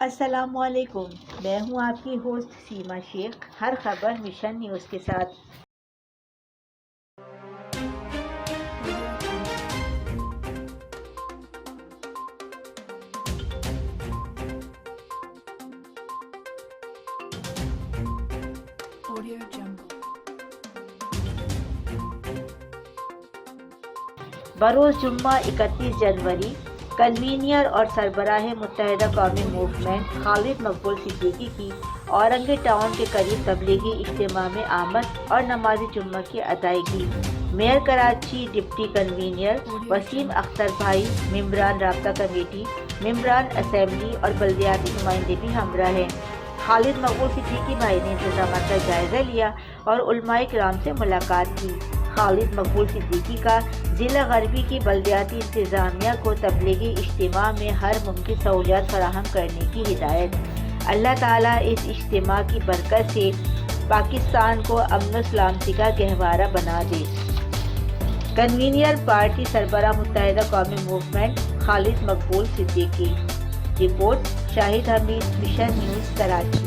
अस्सलामुअलैकुम। मैं हूं आपकी होस्ट सीमा शेख। हर खबर मिशन न्यूज़ के साथ। बरोज़ जुम्मा 31 जनवरी कन्वीनियर और सरबराह मुत्तहिदा कौमी मूवमेंट खालिद मकबूल सिद्दीकी की औरंगे टाउन के करीब तबलीगी इज्तिमा में आमद और नमाज जुम्मा की अदायगी। Mayor Karachi, deputy convenor Waseem Akhtar भाई, मेंबरान राब्ता कमेटी, मेंबरान असेंबली और बल्दियाती नुमाइंदे भी हमरा हैं। खालिद मकबूल सिद्दीकी भाई ने इंतजाम का जायजा लिया और उलमाए किराम से मुलाकात की। खालिद मकबूल सिद्दीकी का ज़िला गरबी की बल्दियाती इंतज़ामिया को तबलीगी इज्तिमा में हर मुमकिन सहूलियत फराहम करने की हिदायत। अल्लाह ताला इस इज्तिमा की बरकत से पाकिस्तान को अमन सलामती का गहवारा बना दे। कन्वीनियर पार्टी सरबराह मुत्तहिदा कौमी मूवमेंट खालिद मकबूल Siddiqui. Report Shahid Hamid, mission news, Karachi.